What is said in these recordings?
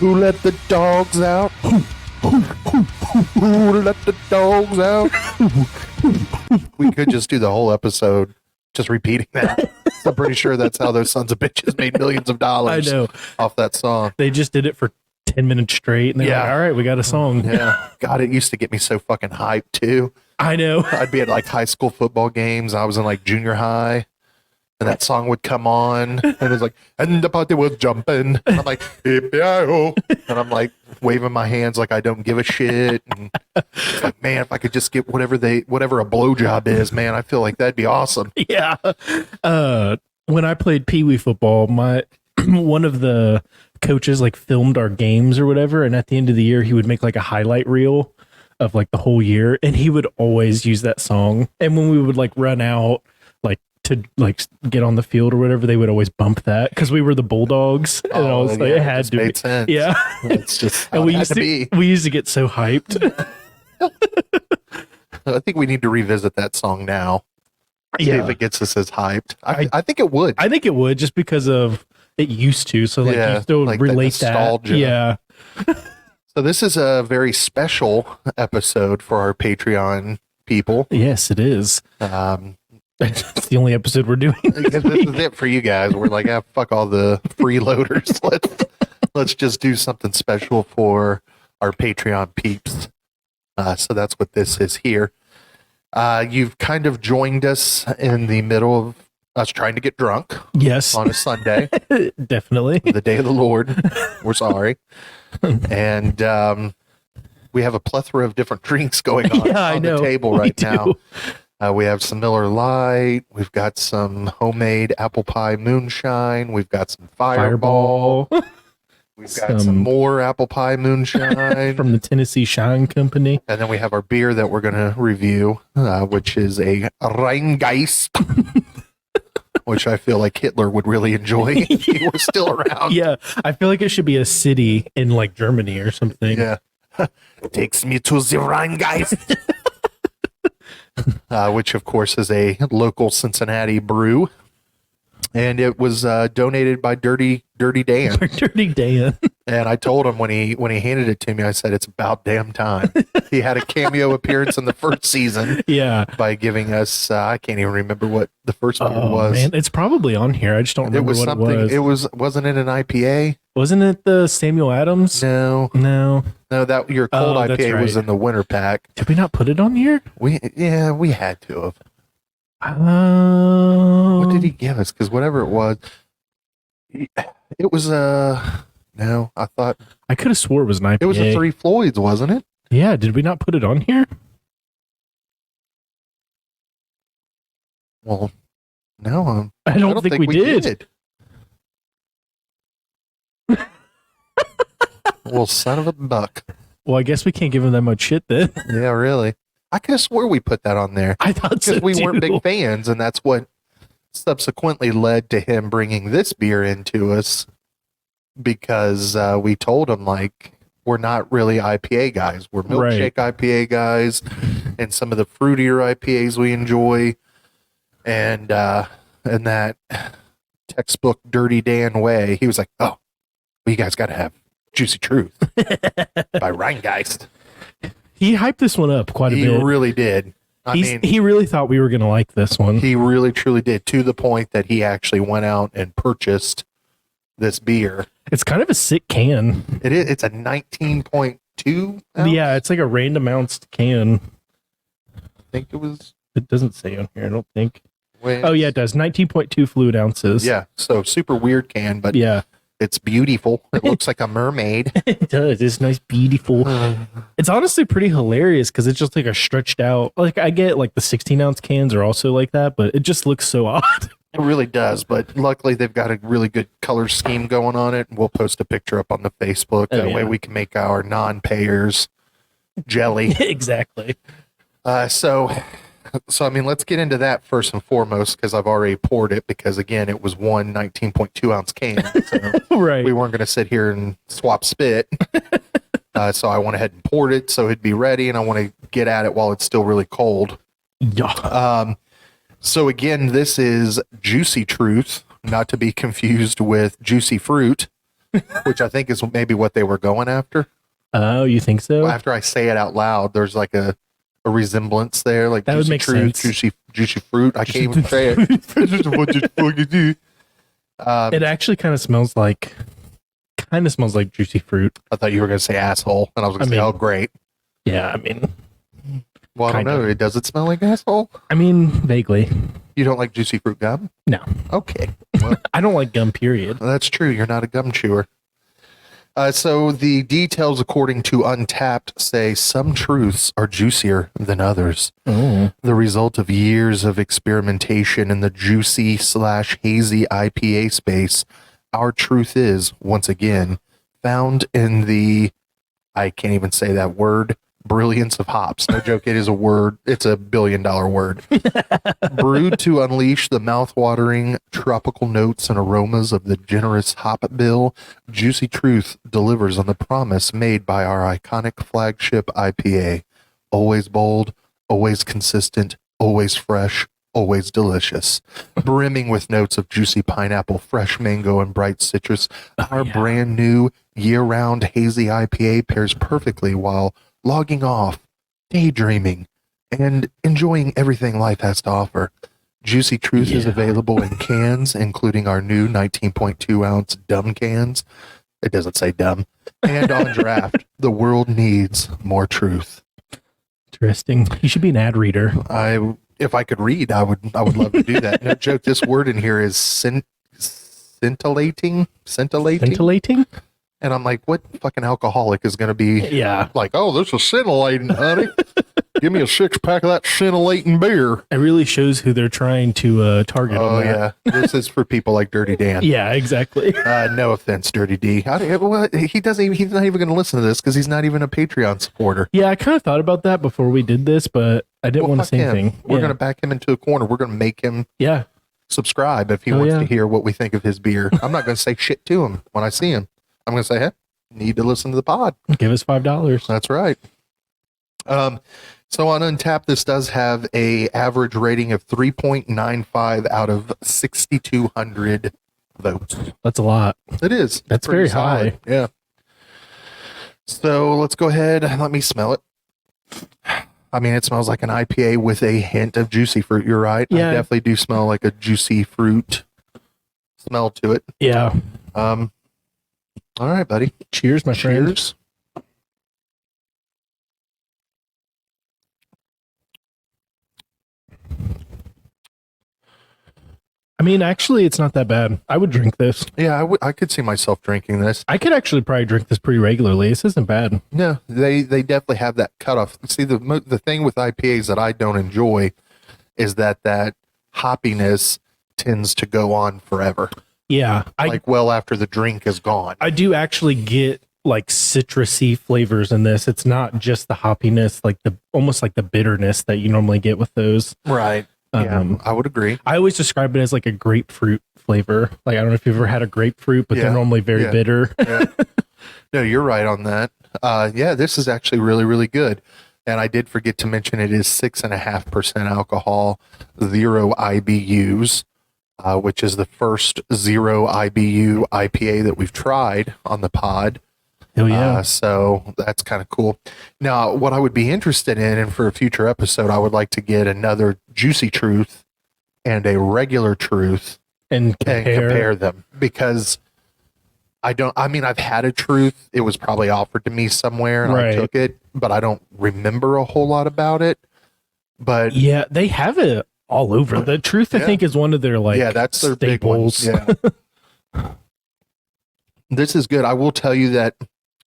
Who let the dogs out? Who let the dogs out? We could just do the whole episode just repeating that. I'm pretty sure that's how those sons of bitches made millions of dollars. I know. Off that song. They just did it for 10 minutes straight. And they're like, all right, we got a song. Yeah. God, it used to get me so fucking hyped too. I know. I'd be at like high school football games. I was in like junior high. And that song would come on, and it was like, and the party was jumping. And I'm like, yippee-yi-ho. And I'm like waving my hands like I don't give a shit. And it's like, man, if I could just get whatever a blowjob is, man, I feel like that'd be awesome. Yeah. When I played Pee Wee football, one of the coaches like filmed our games or whatever, and at the end of the year, he would make like a highlight reel of like the whole year, and he would always use that song. And when we would like run out, like to like get on the field or whatever, they would always bump that because we were the Bulldogs, and I was like, it had to made be. sense. Yeah, it's just and we used to get so hyped. I think we need to revisit that song now. See Yeah, if it gets us as hyped. I think it would. I think it would, just because of it used to. So like Yeah, you still like the relate that. nostalgia. Yeah. So this is a very special episode for our Patreon people. Yes, it is. It's the only episode we're doing. Because this is it for you guys. We're like, fuck all the freeloaders. Let's just do something special for our Patreon peeps. So that's what this is here. You've kind of joined us in the middle of us trying to get drunk Yes, on a Sunday, definitely. the day of the Lord. We're sorry. And we have a plethora of different drinks going on, Yeah, I on know. the table We right do. now. We have some Miller Lite. We've got some homemade apple pie moonshine. We've got some Fireball. We've got some more apple pie moonshine. From the Tennessee Shine Company. And then we have our beer that we're going to review, which is a Rheingeist, which I feel like Hitler would really enjoy if he were still around. Yeah, I feel like it should be a city in like Germany or something. Yeah. Takes me to the Rheingeist. Which, of course, is a local Cincinnati brew. And it was donated by Dirty Dan. Dirty Dan. And I told him when he handed it to me, I said, it's about damn time. He had a cameo appearance in the first season Yeah. by giving us, I can't even remember what the first one was. Man, it's probably on here. I just don't It remember was what something, it was. wasn't it an IPA? Wasn't it the Samuel Adams? No, that your cold Oh, that's IPA was right. in the winter pack. Did we not put it on here? We had to have. What What did he give us? Because whatever it was, it was no, I thought I could have swore it was an IPA. it was a Three Floyds, wasn't it? Yeah, did we not put it on here? Well, no, I don't think we did. Well, son of a buck. Well, I guess we can't give him that much shit then. Yeah, really. I could have swore we put that on there I thought so because we weren't too. big fans, and that's what subsequently led to him bringing this beer into us because we told him like we're not really IPA guys. We're milkshake IPA guys, and some of the fruitier IPAs we enjoy, and that textbook Dirty Dan way. He was like, "Oh, well, you guys got to have Juicy Truth by Rheingeist." He hyped this one up quite a He bit. really did. He really thought we were going to like this one. He really truly did, to the point that he actually went out and purchased this beer. It's kind of a sick can. It's a 19.2 ounce. Yeah, it's like a random ounce can. I think it was. It doesn't say on here, I don't think. when- Oh, yeah, it does. 19.2 fluid ounces. Yeah, so super weird can, but Yeah, it's beautiful. It looks like a mermaid. it does. It's nice, beautiful. It's honestly pretty hilarious because it's just like a stretched out. Like, I get like the 16 ounce cans are also like that, but it just looks so odd. It really does, but luckily they've got a really good color scheme going on it. We'll post a picture up on the Facebook. Oh, That way yeah. we can make our non-payers jelly. Exactly. So I mean, let's get into that first and foremost because I've already poured it because, again, it was one 19.2 ounce can. So Right. we weren't going to sit here and swap spit. So I went ahead and poured it so it'd be ready, and I want to get at it while it's still really cold. Yeah. So again, this is Juicy Truth, not to be confused with Juicy Fruit. which I think is maybe what they were going after. Oh, you think so? After I say it out loud, there's like a resemblance there, like That would juicy make truth, sense. juicy fruit. I can't even say it. It's just what you fucking do. It actually kind of smells like juicy fruit. I thought you were going to say asshole, and I was going to say, mean- oh, great. Yeah, I mean, Well, I don't Kinda. know. Does it smell like asshole? vaguely. You don't like juicy fruit gum? No. Okay. I don't like gum, period. Well, that's true. You're not a gum chewer. So the details, according to Untapped, say some truths are juicier than others. Oh. The result of years of experimentation in the juicy/hazy IPA space, our truth is, once again, found in the, I can't even say that word, brilliance of hops. No joke, it is a word. It's a $1 billion word. Brewed to unleash the mouth-watering tropical notes and aromas of the generous hop bill, Juicy Truth delivers on the promise made by our iconic flagship IPA. Always bold, always consistent, always fresh, always delicious. Brimming with notes of juicy pineapple, fresh mango, and bright citrus, our brand new year-round hazy IPA pairs perfectly while logging off, daydreaming, and enjoying everything life has to offer. Juicy Truth is Yeah. available in cans, including our new 19.2 ounce dumb cans. It doesn't say dumb. And on draft. The world needs more truth. Interesting. You should be an ad reader. If I could read, I would love to do that. No joke. This word in here is scintillating. Ventilating? And I'm like, what fucking alcoholic is going to be Yeah. like, oh, this is scintillating, honey. Give me a 6-pack of that scintillating beer. It really shows who they're trying to target Oh, on that. yeah. This is for people like Dirty Dan. Yeah, exactly. No offense, Dirty D. He doesn't even, he's not even going to listen to this because he's not even a Patreon supporter. Yeah, I kind of thought about that before we did this, but I didn't want to fuck say him. anything. We're Yeah. going to back him into a corner. We're going to make him Yeah. subscribe if he Oh, wants yeah. to hear what we think of his beer. I'm not going to say shit to him when I see him. I'm going to say, hey, need to listen to the pod. Give us $5. That's right. So on Untapped, this does have a average rating of 3.95 out of 6,200 votes. That's a lot. It is. That's Pretty very solid. high. Yeah. So let's go ahead and let me smell it. I mean, it smells like an IPA with a hint of juicy fruit. You're right. Yeah. I definitely do smell like a juicy fruit smell to it. Yeah. All right, buddy. Cheers, my friend. Cheers. I mean, actually, it's not that bad. I would drink this. Yeah, I could see myself drinking this. I could actually probably drink this pretty regularly. This isn't bad. No, they definitely have that cutoff. See, the thing with IPAs that I don't enjoy is that hoppiness tends to go on forever, Yeah. like well after the drink is gone. I do actually get like citrusy flavors in this. It's not just the hoppiness, like almost like the bitterness that you normally get with those. Right. Yeah, I would agree. I always describe it as like a grapefruit flavor. Like I don't know if you've ever had a grapefruit, but Yeah. they're normally very Yeah. bitter. Yeah. No, you're right on that. Yeah, this is actually really, really good. And I did forget to mention it is 6.5% alcohol, 0 IBUs, which is the first 0 IBU IPA that we've tried on the pod. Hell yeah. So that's kind of cool. Now, what I would be interested in, and for a future episode, I would like to get another Juicy Truth and a regular Truth and and compare them, because I've had a Truth. It was probably offered to me somewhere and Right. I took it, but I don't remember a whole lot about it. But Yeah, they have it all over. The Truth, I Yeah. think, is one of their like yeah, that's their big one. staples. Yeah. This is good. I will tell you that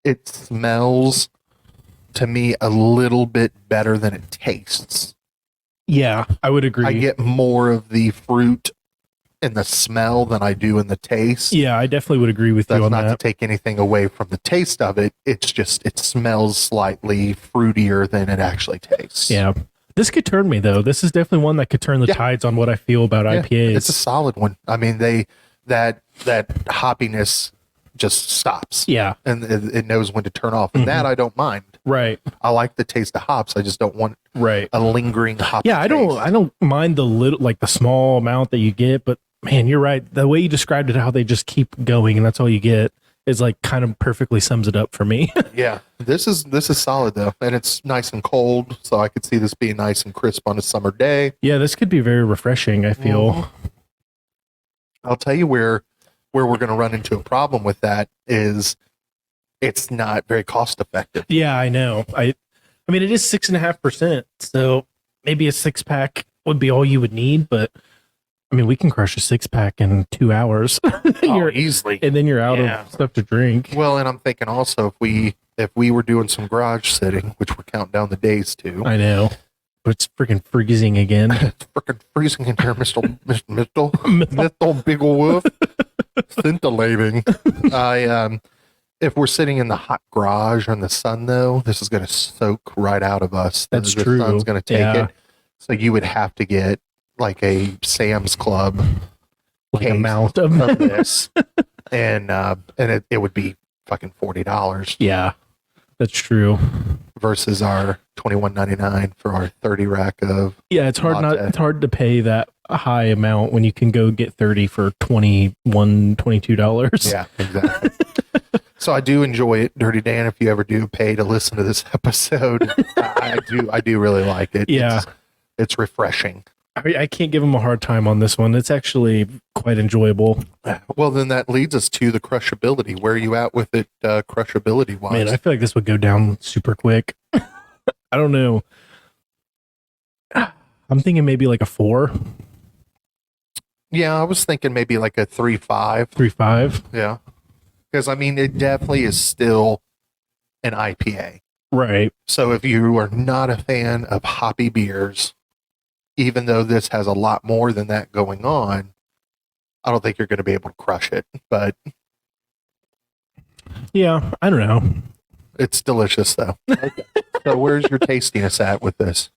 it smells to me a little bit better than it tastes. Yeah, I would agree. I get more of the fruit in the smell than I do in the taste. Yeah, I definitely would agree with That's you on not to that. take anything away from the taste of it. It's just it smells slightly fruitier than it actually tastes. Yeah. This could turn me though. This is definitely one that could turn the Yeah. tides on what I feel about Yeah, IPAs. it's a solid one. I mean, that hoppiness just stops. Yeah, And it knows when to turn off. And that I don't mind. right, I like the taste of hops. I just don't want right. a lingering hop. Yeah, I don't mind the little, like the small amount that you get, but man, you're right. The way you described it, how they just keep going and that's all you get. is like kind of perfectly sums it up for me. Yeah, this is solid though, and it's nice and cold, so I could see this being nice and crisp on a summer day. Yeah, this could be very refreshing, I feel. Mm-hmm. I'll tell you where we're going to run into a problem with that is it's not very cost effective. Yeah, I know. I mean, it is 6.5%, so maybe a 6-pack would be all you would need, but I mean, we can crush a 6-pack in 2 hours. Easily, and then you're out Yeah. of stuff to drink. Well, and I'm thinking also if we were doing some garage sitting, which we're counting down the days to, I know, but it's freaking freezing again. it's freaking freezing in here, Mister Big Ol' Wolf, scintillating. If we're sitting in the hot garage or in the sun, though, this is going to soak right out of us. That's the true. Sun's going to take Yeah. it. So you would have to get like a Sam's Club Like case amount of of this, and it would be fucking $40 Yeah, that's true. versus our $21.99 for our 30 rack of. Yeah, it's hard Latte. it's hard to pay that high amount when you can go get 30 for $22. Yeah, exactly. So I do enjoy it, Dirty Dan. If you ever do pay to listen to this episode, I do really like it. Yeah. It's refreshing. I can't give him a hard time on this one. It's actually quite enjoyable. Well, then that leads us to the crushability. Where are you at with it, crushability wise? Man, I feel like this would go down super quick. I don't know. I'm thinking maybe like a 4, Yeah, I was thinking maybe like a 3.5. 3.5. Yeah, because I mean, it definitely is still an IPA. Right. So if you are not a fan of hoppy beers, even though this has a lot more than that going on, I don't think you're going to be able to crush it. But Yeah, I don't know. it's delicious, though. So where's your tastiness at with this?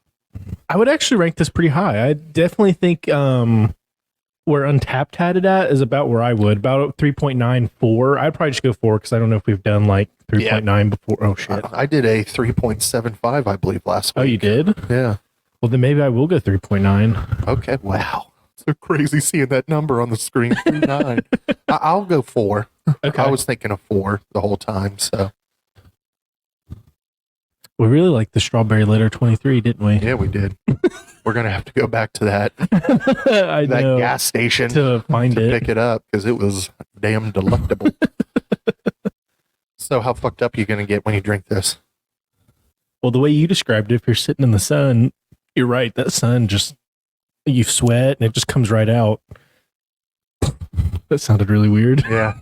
I would actually rank this pretty high. I definitely think where Untapped had it at is about where I would, about 3.94. I'd probably just go 4 because I don't know if we've done like 3.9 before. Oh, shit. I did a 3.75, I believe, last week. Oh, you did? Yeah. Well, then maybe I will go 3.9. Okay. Wow. So crazy seeing that number on the screen. 3.9. I'll go 4. Okay. I was thinking of 4 the whole time. So We really liked the Strawberry Letter 23, didn't we? yeah, we did. We're gonna have to go back to that I that know. gas station To find to it. pick it up because it was damn delectable. So how fucked up are you gonna get when you drink this? Well, the way you described it, if you're sitting in the sun, you're right. That sun just, you sweat and it just comes right out. That sounded really weird. Yeah.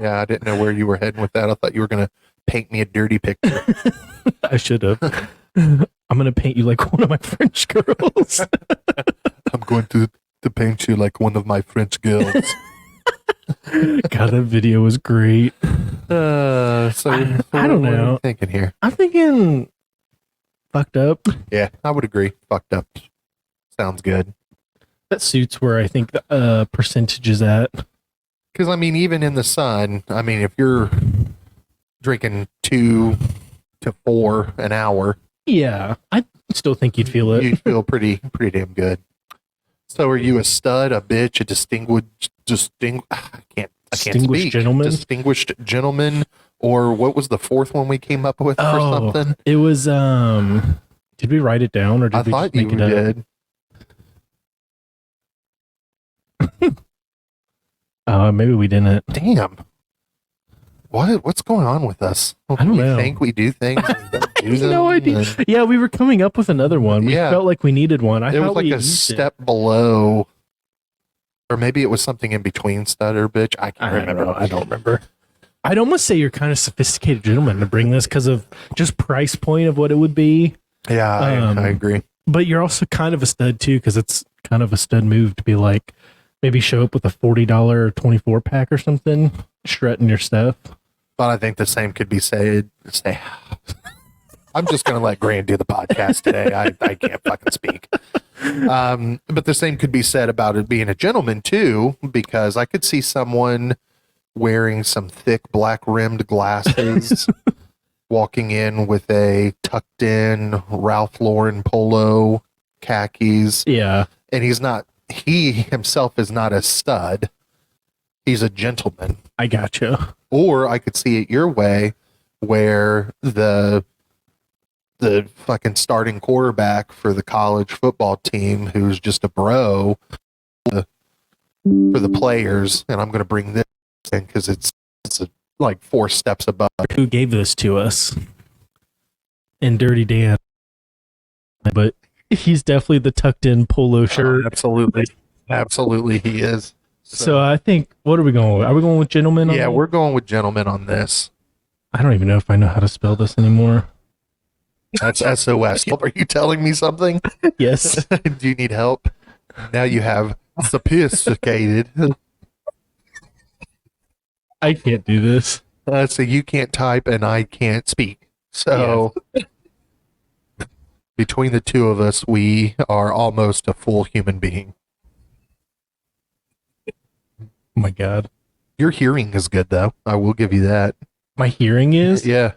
Yeah, I didn't know where you were heading with that. I thought you were gonna paint me a dirty picture. I should have. I'm going to paint you like one of my French girls. I'm going to paint you like one of my French girls. God, that video was great. So I don't what are know. you thinking here? I'm thinking fucked up. Yeah, I would agree. Fucked up. Sounds good. That suits where I think the percentage is at. Because I mean, even in the sun, I mean, if you're drinking 2 to 4 an hour, Yeah, I still think you'd feel it. you feel pretty damn good. So, are you a stud, a bitch, a I can't Distinguished speak. gentleman? Distinguished gentleman, or what was the fourth one we came up with for Oh, something? it was, did we write it down or did I we thought just you make it up? did. Maybe we didn't. Damn. What's going on with us? I don't we know. think we do things. And don't do them, No idea. and Yeah, we were coming up with another one. We Yeah. felt like we needed one. I It was thought like we a used it. step below, or maybe it was something in between stud or bitch. I can't I remember. don't remember. I'd almost say you're kind of sophisticated gentleman to bring this because of just price point of what it would be. Yeah, I agree. But you're also kind of a stud too because it's kind of a stud move to be like maybe show up with a $40 24 pack or something, strutting your stuff. But I think the same could be said. I'm just going to let Grant do the podcast today. I can't fucking speak. But the same could be said about it being a gentleman too, because I could see someone wearing some thick black rimmed glasses, walking in with a tucked in Ralph Lauren polo, khakis, Yeah. and he himself is not a stud. He's a gentleman. I gotcha. Or I could see it your way, where the fucking starting quarterback for the college football team, who's just a bro for the players, and I'm going to bring this in because it's like 4 steps above. Who gave this to us? And Dirty Dan. But he's definitely the tucked in polo shirt. Absolutely, he is. So I think, what are we going with? Are we going with gentlemen? Yeah, we're going with gentlemen on this. I don't even know if I know how to spell this anymore. That's SOS. Are you telling me something? Yes. Do you need help? Now you have sophisticated. I can't do this. So you can't type and I can't speak. So between the two of us, we are almost a full human being. Oh my God. Your hearing is good, though. I will give you that. My hearing is? Yeah.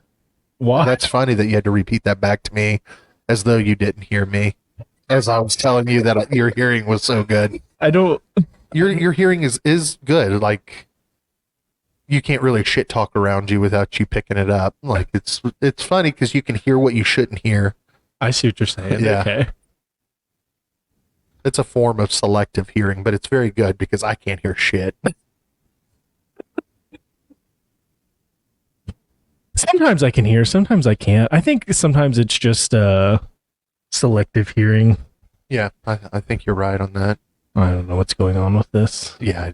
Why? That's funny that you had to repeat that back to me as though you didn't hear me. As I was telling you that your hearing was so good. I don't. Your hearing is good. Like, you can't really shit talk around you without you picking it up. Like, it's funny because you can hear what you shouldn't hear. I see what you're saying. Yeah. Okay. It's a form of selective hearing, but it's very good because I can't hear shit. Sometimes I can hear, sometimes I can't. I think sometimes it's just selective hearing. Yeah, I think you're right on that. I don't know what's going on with this. Yeah,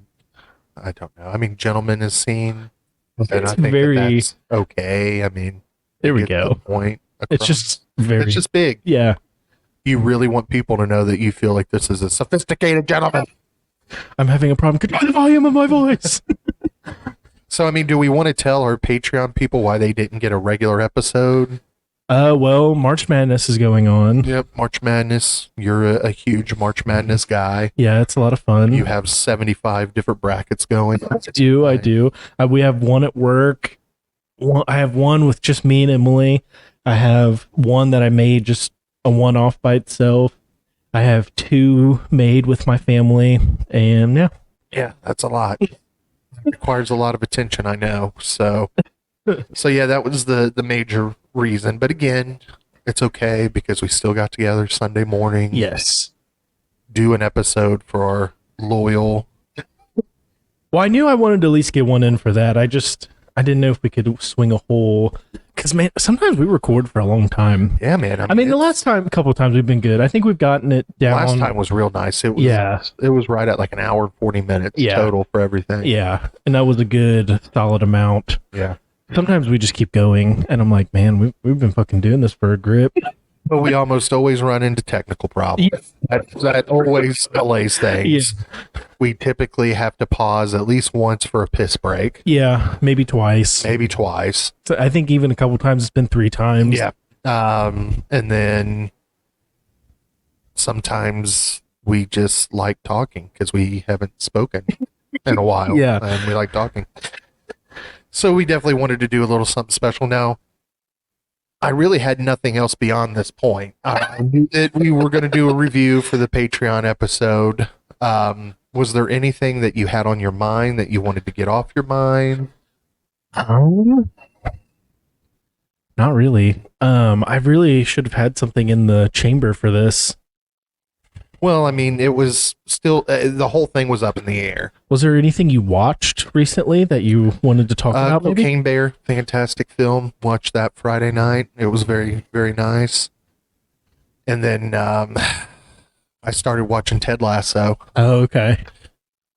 I don't know. I mean, Gentleman is seen, and It's I think very- that's okay. I mean, There we get the go. point It's across. just very. It's just big. Yeah. You really want people to know that you feel like this is a sophisticated gentleman. I'm having a problem controlling the volume of my voice. So, I mean, do we want to tell our Patreon people why they didn't get a regular episode? Well, March Madness is going on. Yep, March Madness. You're a huge March Madness guy. Yeah, it's a lot of fun. You have 75 different brackets going. I do. We have one at work. I have one with just me and Emily. I have one that I made just a one-off by itself. I have 2 made with my family, and yeah. Yeah, that's a lot. Requires a lot of attention, I know. So yeah, that was the major reason. But again, it's okay because we still got together Sunday morning. Yes. Do an episode for our loyal. Well, I knew I wanted to at least get one in for that. I didn't know if we could swing a whole. Because, man, sometimes we record for a long time. Yeah, man. I mean, the last time, a couple of times we've been good. I think we've gotten it down. last time was real nice. It was, Yeah. It was right at like an hour and 40 minutes Yeah. total for everything. Yeah. And that was a good, solid amount. Yeah. Sometimes we just keep going, and I'm like, man, we've been fucking doing this for a grip. But we almost always run into technical problems. That always delays things. We typically have to pause at least once for a piss break, Yeah, maybe twice. maybe twice. So I think even a couple times it's been 3 times. Yeah. And then sometimes we just like talking because we haven't spoken in a while. Yeah. And we like talking. So we definitely wanted to do a little something special. Now, I really had nothing else beyond this point. I knew that we were going to do a review for the Patreon episode. Was there anything that you had on your mind that you wanted to get off your mind? Not really. I really should have had something in the chamber for this. Well, I mean, it was still, the whole thing was up in the air. Was there anything you watched recently that you wanted to talk about? Maybe? Cocaine Bear, fantastic film. Watched that Friday night. It was very, very nice. And then I started watching Ted Lasso. Oh, okay.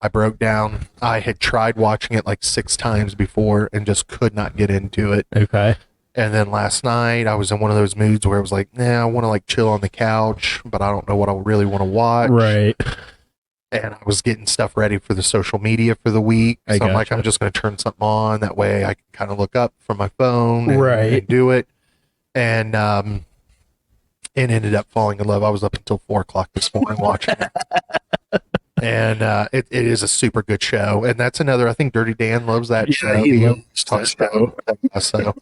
I broke down. I had tried watching it like 6 times before and just could not get into it. Okay. And then last night I was in one of those moods where I was like, nah, I want to like chill on the couch, but I don't know what I really want to watch. Right. And I was getting stuff ready for the social media for the week. So I'm like, gotcha. I'm just going to turn something on. That way I can kind of look up from my phone and do it. And it ended up falling in love. I was up until 4 o'clock this morning watching it. And it is a super good show. And that's another, I think Dirty Dan loves that show. he He loves talks that show. about that. So,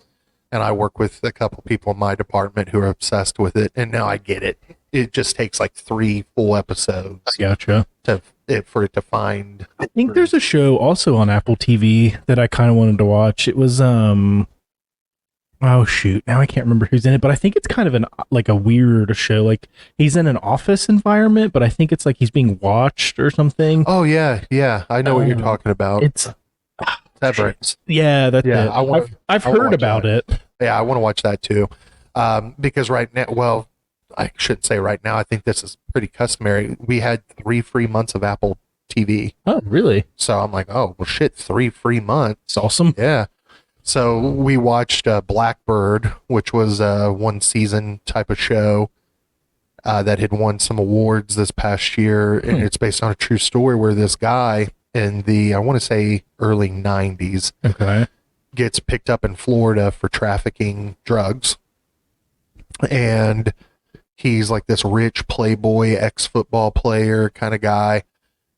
and I work with a couple people in my department who are obsessed with it. And now I get it. It just takes like 3 full episodes Gotcha. to for it to find. I think there's a show also on Apple TV that I kind of wanted to watch. It was oh shoot, now I can't remember who's in it, but I think it's kind of like a weird show. Like he's in an office environment, but I think it's like he's being watched or something. Oh yeah, I know what you're talking about. It's Severance. yeah, that's Yeah, it. I've I wanna heard watch about that. it. Yeah, I want to watch that too. Because right now, well, I shouldn't say right now. I think this is pretty customary. We had 3 free months of Apple TV, Oh, really? so I'm like, oh well, shit, 3 free months. It's awesome. Yeah. So we watched Blackbird, which was a 1 season type of show that had won some awards this past year, and it's based on a true story where this guy in the I want to say early 90s Okay. gets picked up in Florida for trafficking drugs, and he's like this rich playboy ex-football player kind of guy.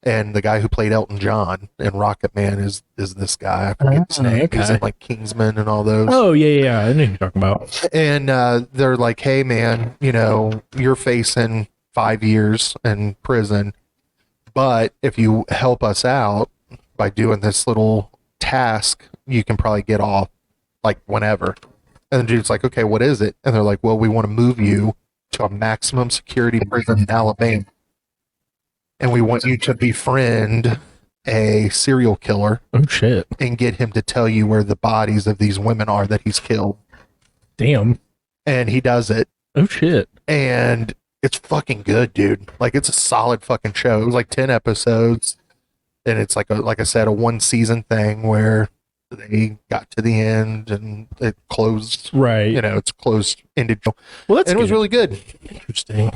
And the guy who played Elton John in Rocket Man is this guy. I forget his name. He's in Okay. like Kingsman and all those. Oh yeah. I know who you're talking about. And they're like, hey, man, you're facing 5 years in prison. But if you help us out by doing this little task, you can probably get off like whenever. And the dude's like, okay, what is it? And they're like, well, we want to move you to a maximum security prison in Alabama. And we want you to befriend a serial killer Oh shit. and get him to tell you where the bodies of these women are that he's killed. Damn. And he does it. Oh shit. And it's fucking good, dude. Like it's a solid fucking show. It was like 10 episodes. And it's like I said, a 1 season thing where they got to the end and it closed, Right. it's closed ended. Well, that's And it was good. really good. Interesting.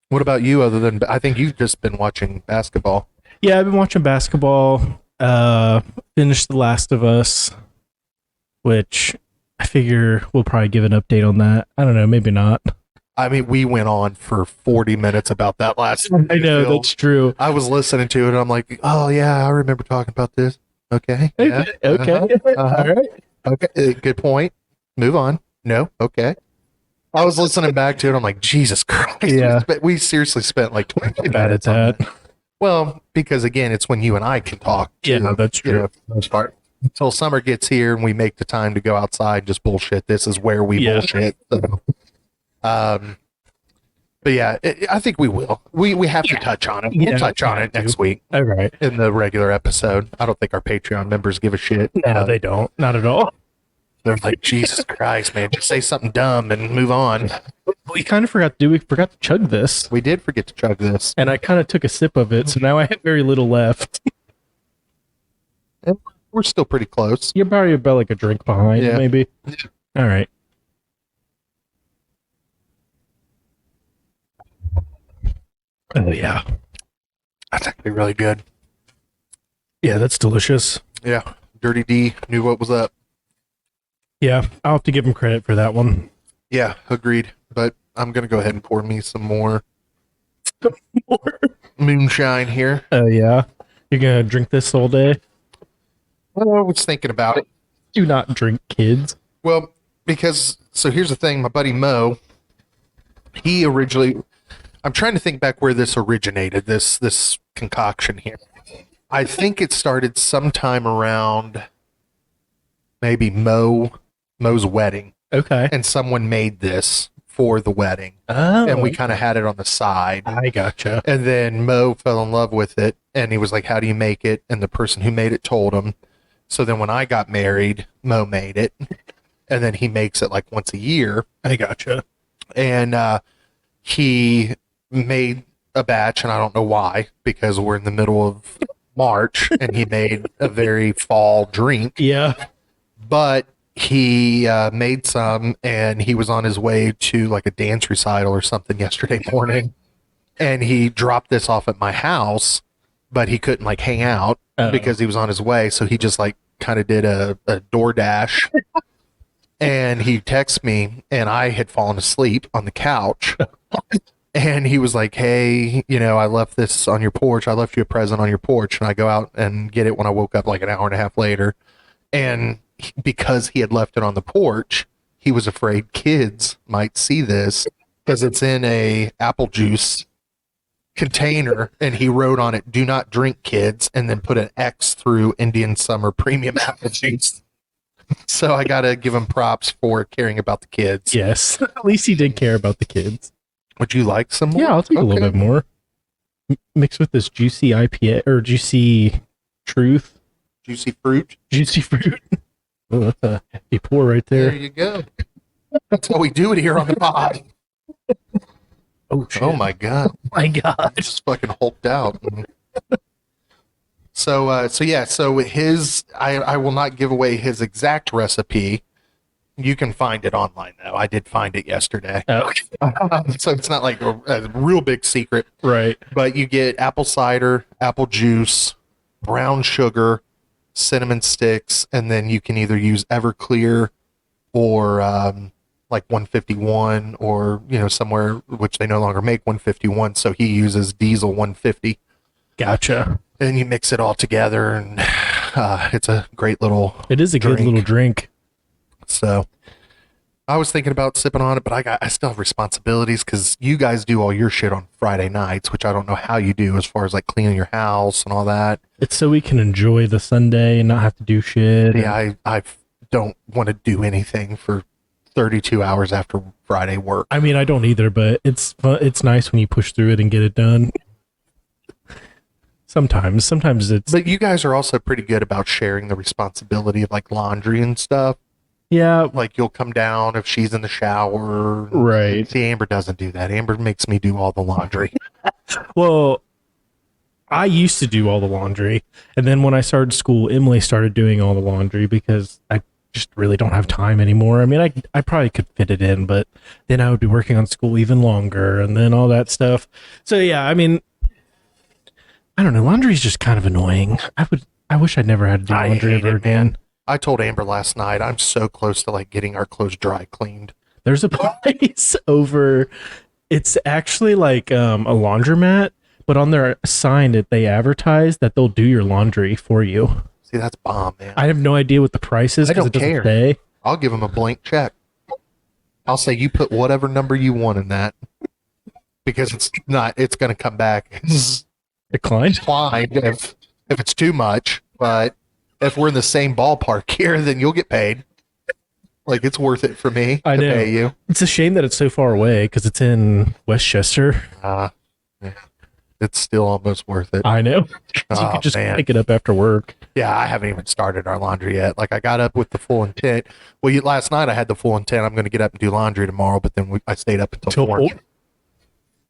What about you other than I think you've just been watching basketball. Yeah, I've been watching basketball. Finished The Last of Us, which I figure we'll probably give an update on that. I don't know, maybe not. I mean, we went on for 40 minutes about that last I know film. that's true. I was listening to it and I'm like, oh yeah, I remember talking about this. Okay. Yeah. Okay. Uh-huh. All right. Okay. Good point. Move on. No. Okay. I was listening back to it. I'm like, Jesus Christ. Yeah. We seriously spent like 20 Bad at minutes on that. that. Well, because again, it's when you and I can talk. Yeah, that's you true. know, for the most part. Until summer gets here and we make the time to go outside and just bullshit. This is where we Yeah. bullshit. So, but yeah, I think we will. We have to touch on it. We'll Yeah, touch on we it have next to. week All right. in the regular episode. I don't think our Patreon members give a shit. No, they don't. Not at all. They're like, Jesus Christ, man, just say something dumb and move on. We kind of forgot to do. We forgot to chug this, We did forget to chug this. and I kind of took a sip of it, so now I have very little left. We're still pretty close. You're probably about like a drink behind, Yeah. maybe. All right. Oh yeah, That's actually really good. yeah, that's delicious. Yeah. Dirty D knew what was up. Yeah, I'll have to give him credit for that one. Yeah, agreed. But I'm going to go ahead and pour me some more moonshine here. Oh yeah, you're gonna drink this all day. Well, I was thinking about it. Do not drink, kids. Well, because, so here's the thing. My buddy Mo, he originally, I'm trying to think back where this originated, this concoction here. I think it started sometime around maybe Mo's wedding, Okay. and someone made this for the wedding, Oh, and we kind of had it on the side. I gotcha. And then Mo fell in love with it, and he was like, "How do you make it?" And the person who made it told him. So then when I got married, Mo made it, and then he makes it like once a year. I gotcha. And he made a batch, and I don't know why, because we're in the middle of March, and he made a very fall drink. Yeah. But he made some, and he was on his way to like a dance recital or something yesterday morning, and he dropped this off at my house, but he couldn't like hang out Oh. because he was on his way, so he just like kind of did a DoorDash. And he texted me, and I had fallen asleep on the couch. And he was like, "Hey, I left this on your porch. I left you a present on your porch." And I go out and get it when I woke up like an hour and a half later. And because he had left it on the porch, he was afraid kids might see this because it's in a apple juice container, and he wrote on it, "Do not drink, kids," and then put an X through Indian Summer Premium Apple Juice. So I got to give him props for caring about the kids. Yes. At least he did care about the kids. Would you like some more? Yeah, I'll take a little bit more. Mixed with this juicy IPA or juicy truth. Juicy fruit. Juicy fruit. Oh, that's a hefty pour right There there. you go. That's how we do it here on the pod. Oh, shit. Oh my god. My God. Just fucking hulked out. So his, I will not give away his exact recipe. You can find it online though. I did find it yesterday. Oh, So it's not like a real big secret, right. but you get apple cider, apple juice, brown sugar, cinnamon sticks, and then you can either use Everclear or like 151, or somewhere, which they no longer make 151, so he uses diesel 150. Gotcha. And you mix it all together, and it's a great little It is a good drink. little drink. So I was thinking about sipping on it, but I still have responsibilities because you guys do all your shit on Friday nights, which I don't know how you do as far as like cleaning your house and all that. It's so we can enjoy the Sunday and not have to do shit. Yeah, I don't want to do anything for 32 hours after Friday work. I mean, I don't either, but it's fun. It's nice when you push through it and get it done. Sometimes it's But you guys are also pretty good about sharing the responsibility of like laundry and stuff. yeah, Like you'll come down if she's in the shower. right. See, Amber doesn't do that. Amber makes me do all the laundry. Well, I used to do all the laundry, and then when I started school, Emily started doing all the laundry because I just really don't have time anymore. I mean, I probably could fit it in, but then I would be working on school even longer, and then all that stuff. So yeah, I mean, I don't know. Laundry is just kind of annoying. I wish I'd never had to do I laundry hate ever it, man. again. I told Amber last night I'm so close to like getting our clothes dry cleaned. There's a place over. It's actually like a laundromat, but on their sign that they advertise that they'll do your laundry for you. See, that's bomb, man. I have no idea what the price is I because don't it doesn't care. say. I'll give him a blank check. I'll say you put whatever number you want in that, because it's going to come back Declined. fine if it's too much. But if we're in the same ballpark here, then you'll get paid. Like, it's worth it for me I to know. pay you. It's a shame that it's so far away because it's in Westchester. Yeah. It's still almost worth it. I know. You Oh, could just man. pick it up after work. Yeah, I haven't even started our laundry yet. Like, I got up with the full intent. Well, last night I had the full intent. I'm going to get up and do laundry tomorrow, but then I stayed up until Till 4. four?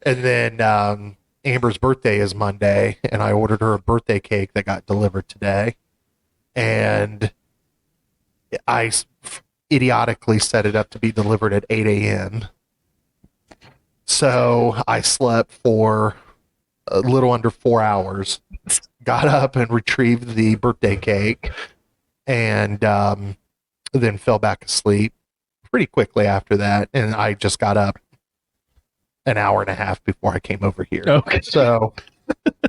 And then Amber's birthday is Monday, and I ordered her a birthday cake that got delivered today. And I idiotically set it up to be delivered at 8 a.m. So I slept for a little under 4 hours, got up and retrieved the birthday cake, and then fell back asleep pretty quickly after that. And I just got up an hour and a half before I came over here. Okay. So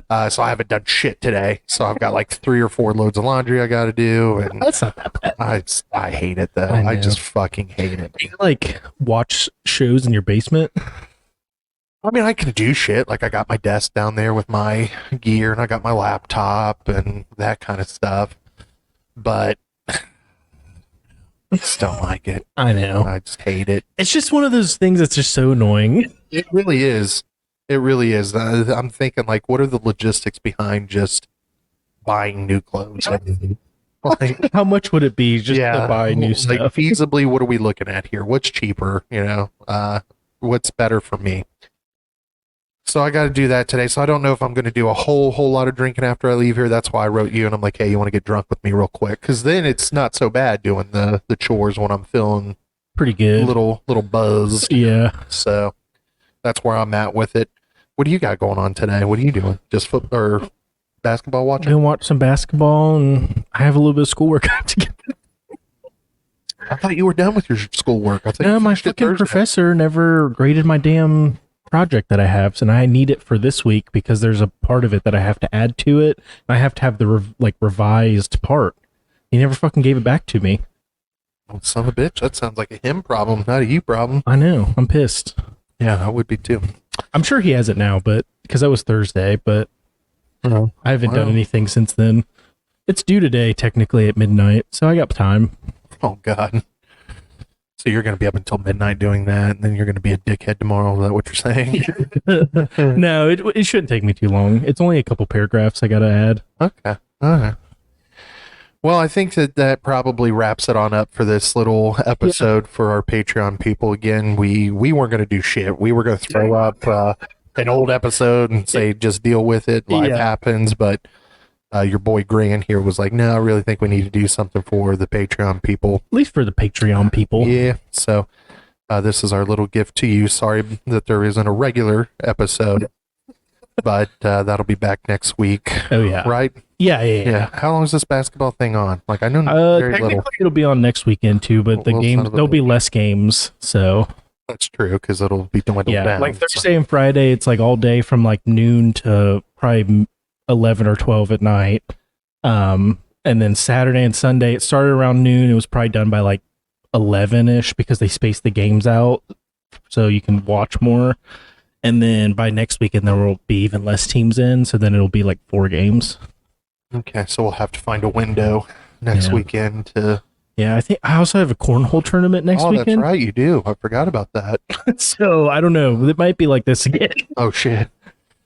I haven't done shit today. So I've got like 3 or 4 loads of laundry I got to do, and That's not that bad. I hate it though. I I know. just fucking hate it. Do you like watch shows in your basement? I mean, I can do shit. Like, I got my desk down there with my gear, and I got my laptop and that kind of stuff. But I just don't like it. I know. I just hate it. It's just one of those things that's just so annoying. It really is. It really is. I'm thinking, like, what are the logistics behind just buying new clothes? Like, How much would it be just to buy new like, stuff? feasibly, what are we looking at here? What's cheaper? What's better for me? So I got to do that today. So I don't know if I'm going to do a whole lot of drinking after I leave here. That's why I wrote you, and I'm like, hey, you want to get drunk with me real quick? Because then it's not so bad doing the chores when I'm feeling Pretty a good. little buzzed. Yeah. So that's where I'm at with it. What do you got going on today? What are you doing? Just foot or basketball I'm watching? gonna watch some basketball, and I have a little bit of schoolwork I have to get. I thought you were done with your schoolwork. I thought No, you my finished it fucking Thursday. professor never graded my damn project that I have, and I need it for this week because there's a part of it that I have to add to it. I have to have the revised part. He never fucking gave it back to me. Oh, son of a bitch. That sounds like a him problem, not a you problem. I know. I'm pissed. Yeah, I would be too. I'm sure he has it now, but because that was Thursday, but Oh, I haven't done wow. anything since then. It's due today, technically at midnight, so I got time. Oh God. So you're going to be up until midnight doing that, and then you're going to be a dickhead tomorrow. Is that what you're saying? No, it shouldn't take me too long. It's only a couple paragraphs I got to add. Okay. All right. Well, I think that probably wraps it on up for this little episode for our Patreon people. Again, we weren't going to do shit. We were going to throw up an old episode and say just deal with it. Life Yeah. happens, but your boy Grant here was like, no, I really think we need to do something for the Patreon people. At least for the Patreon people. Yeah. So this is our little gift to you. Sorry that there isn't a regular episode, but that'll be back next week. Oh, yeah. Right? Yeah. Yeah. How long is this basketball thing on? Like, I know very Technically, little. it'll be on next weekend, too, but the Well, games, son of a there'll be bitch. less games, so... That's true because it'll be dwindled Yeah, down. like so- Thursday and Friday, it's like all day from like noon to probably 11 or 12 at night. And then Saturday and Sunday, it started around noon. It was probably done by like 11-ish because they spaced the games out so you can watch more. And then by next weekend, there will be even less teams in. So then it'll be like 4 games. Okay, so we'll have to find a window next Yeah. weekend to. Yeah, I think I also have a cornhole tournament next Oh, that's weekend. right, you do. I forgot about that. So I don't know. It might be like this again. Oh shit.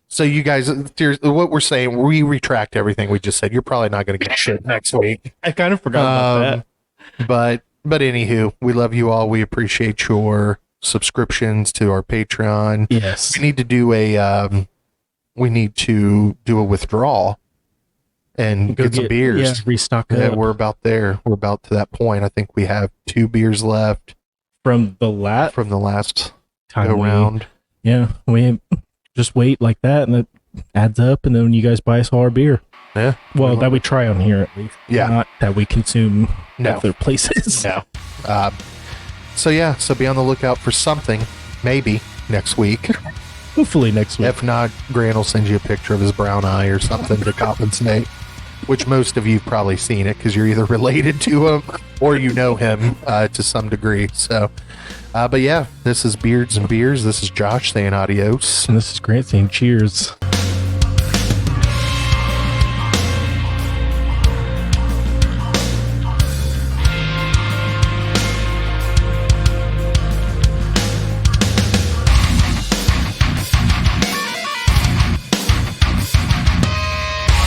So you guys, what we're saying, we retract everything we just said. You're probably not going to get shit next week. I kind of forgot about that. But anywho, we love you all. We appreciate your subscriptions to our Patreon. Yes. We need to do a withdrawal and Go get some beers. Yeah, restock Yeah, up we're about there. We're about to that point. I think we have 2 beers left from the last from the last time go round. Yeah, we just wait like that, and it adds up, and then you guys buy us all our beer. Yeah. Well, that we try on here at least. Yeah. Not that we consume No. other places. No. So yeah, so be on the lookout for something, maybe next week. Hopefully next week. If not, Grant will send you a picture of his brown eye or something to compensate. Which most of you've probably seen it because you're either related to him or you know him to some degree. So, but yeah, this is Beards and Beers. This is Josh saying adios. And this is Grant saying cheers.